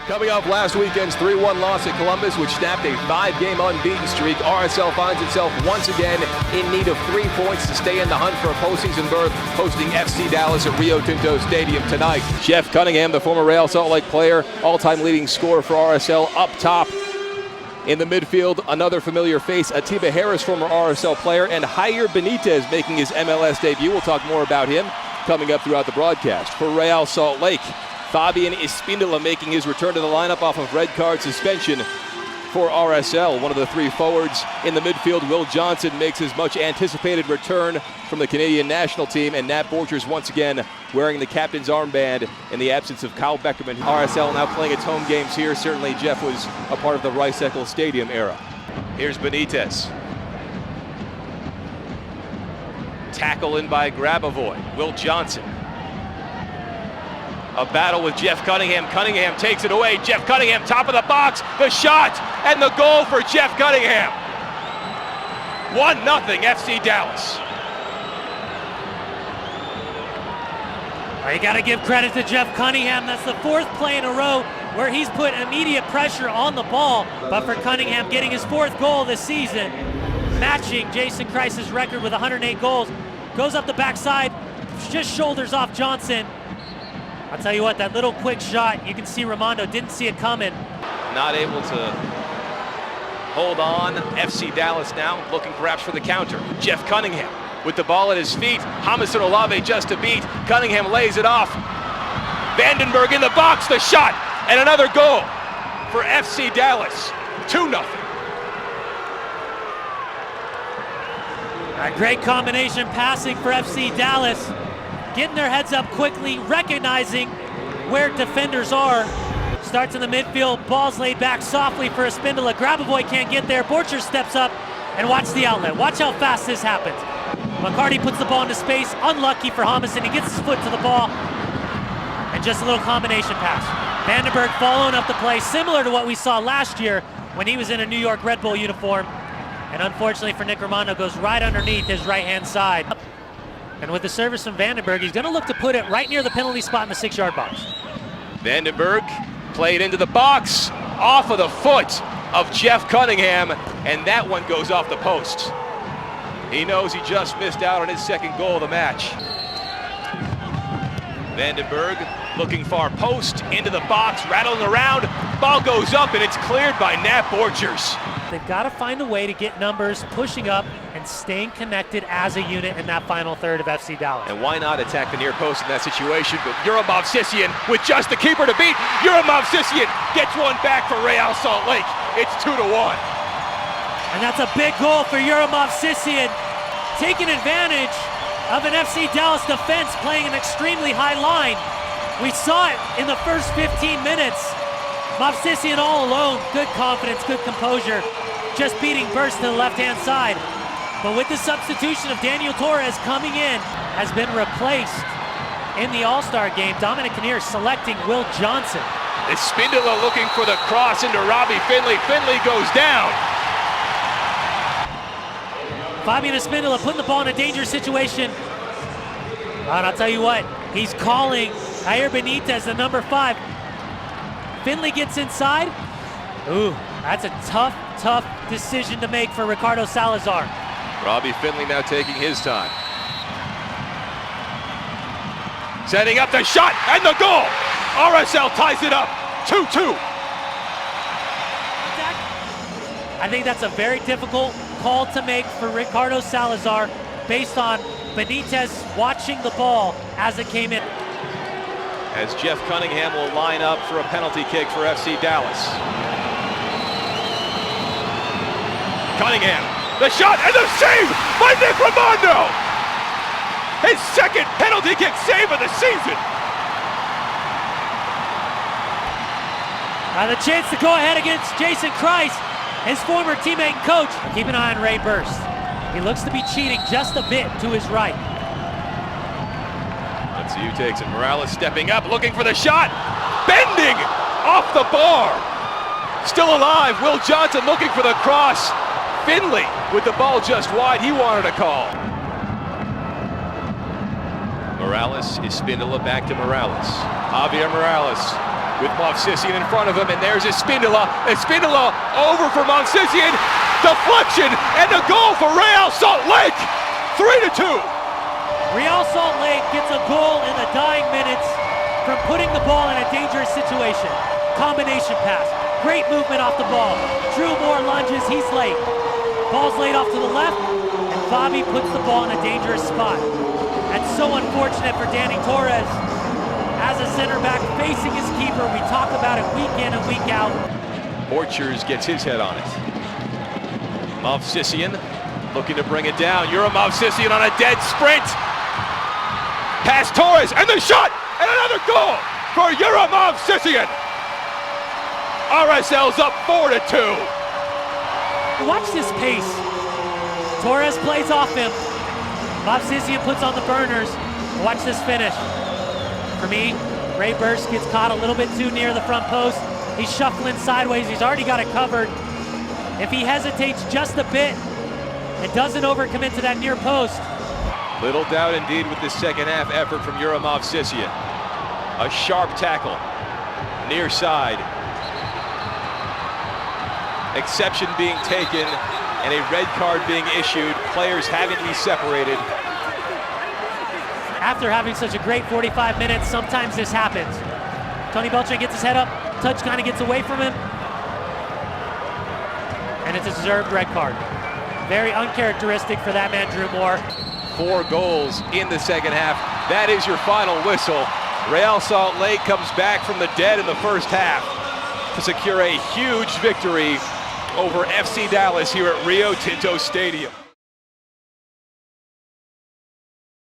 Coming off last weekend's 3-1 loss at Columbus, which snapped a 5-game unbeaten streak, RSL finds itself once again in need of 3 points to stay in the hunt for a postseason berth, hosting FC Dallas at Rio Tinto Stadium tonight. Jeff Cunningham, the former Real Salt Lake player, all-time leading scorer for RSL, up top. In the midfield, another familiar face, Atiba Harris, former RSL player, and Jair Benitez making his MLS debut. We'll talk more about him coming up throughout the broadcast. For Real Salt Lake, Fabian Espindola making his return to the lineup off of red card suspension for RSL. One of the three forwards in the midfield, Will Johnson, makes his much anticipated return from the Canadian national team, and Nat Borchers once again wearing the captain's armband in the absence of Kyle Beckerman. RSL now playing its home games here. Certainly Jeff was a part of the Rice-Eccles Stadium era. Here's Benitez. Tackle in by Grabavoy. Will Johnson. A battle with Jeff Cunningham. Cunningham takes it away. Jeff Cunningham, top of the box. The shot and the goal for Jeff Cunningham. 1-0 FC Dallas. You got to give credit to Jeff Cunningham. That's the fourth play in a row where he's put immediate pressure on the ball. But for Cunningham, getting his fourth goal this season, matching Jason Kreis's record with 108 goals, goes up the backside, just shoulders off Johnson. I'll tell you what, that little quick shot, you can see Raimondo didn't see it coming. Not able to hold on. FC Dallas now looking perhaps for the counter. Jeff Cunningham with the ball at his feet. Jamison Olave just to beat. Cunningham lays it off. Vandenberg in the box, the shot, and another goal for FC Dallas. 2-0. A great combination passing for FC Dallas. Getting their heads up quickly, recognizing where defenders are. Starts in the midfield, ball's laid back softly for Espindola. Grabavoy can't get there. Borchers steps up and watch the outlet. Watch how fast this happens. McCarty puts the ball into space, unlucky for Jamison. He gets his foot to the ball, and just a little combination pass. Vandenberg following up the play, similar to what we saw last year when he was in a New York Red Bull uniform. And unfortunately for Nick Raimondo, goes right underneath his right-hand side. And with the service from Vandenberg, he's going to look to put it right near the penalty spot in the 6-yard box. Vandenberg played into the box, off of the foot of Jeff Cunningham, and that one goes off the post. He knows he just missed out on his second goal of the match. Vandenberg looking far post, into the box, rattling around, ball goes up, and it's cleared by Nat Borchers. They've got to find a way to get numbers pushing up and staying connected as a unit in that final third of FC Dallas. And why not attack the near post in that situation? But Yurimov Sisian with just the keeper to beat. Yurimov Sisian gets one back for Real Salt Lake. It's 2-1. And that's a big goal for Yurimov Sisian, taking advantage of an FC Dallas defense playing an extremely high line. We saw it in the first 15 minutes. Movsisian all alone, good confidence, good composure, just beating Burst to the left-hand side. But with the substitution of Daniel Torres coming in, has been replaced in the All-Star game. Dominic Kinnear selecting Will Johnson. Espindola looking for the cross into Robbie Finley. Finley goes down. Fabian Espindola putting the ball in a dangerous situation. And I'll tell you what, he's calling Jair Benitez, the number 5. Finley gets inside. Ooh, that's a tough decision to make for Ricardo Salazar. Robbie Finley now taking his time. Setting up the shot and the goal. RSL ties it up, 2-2. I think that's a very difficult call to make for Ricardo Salazar based on Benitez watching the ball as it came in. As Jeff Cunningham will line up for a penalty kick for FC Dallas. Cunningham, the shot and the save by Nick Raimondo! His second penalty kick save of the season! The chance to go ahead against Jason Kreis, his former teammate and coach. Keep an eye on Ray Burst. He looks to be cheating just a bit to his right. Let's see who takes it. Morales stepping up, looking for the shot. Bending off the bar. Still alive. Will Johnson looking for the cross. Finley with the ball just wide. He wanted a call. Morales, Espindola back to Morales. Javier Morales with Movsisyan in front of him, and there's Espindola. Espindola over for Movsisyan. Deflection and a goal for Real Salt Lake. 3-2. Real Salt Lake gets a goal in the dying minutes from putting the ball in a dangerous situation. Combination pass. Great movement off the ball. Drew Moore lunges. He's late. Ball's laid off to the left, and Bobby puts the ball in a dangerous spot. That's so unfortunate for Danny Torres. As a center back facing his keeper, we talk about it week in and week out. Borchers gets his head on it. Movsisyan looking to bring it down. Yura Movsisyan on a dead sprint. Past Torres, and the shot, and another goal for Yura Movsisyan. RSL's up 4-2. Watch this pace. Torres plays off him. Movsisyan puts on the burners. Watch this finish. For me, Ray Burst gets caught a little bit too near the front post. He's shuffling sideways. He's already got it covered. If he hesitates just a bit and doesn't overcommit to that near post. Little doubt indeed with this second half effort from Yura Movsisyan. A sharp tackle, near side. Exception being taken and a red card being issued. Players having to be separated. After having such a great 45 minutes, sometimes this happens. Tony Beltran gets his head up, touch kind of gets away from him. And it's a deserved red card. Very uncharacteristic for that man, Drew Moore. 4 goals in the second half. That is your final whistle. Real Salt Lake comes back from the dead in the first half to secure a huge victory over FC Dallas here at Rio Tinto Stadium.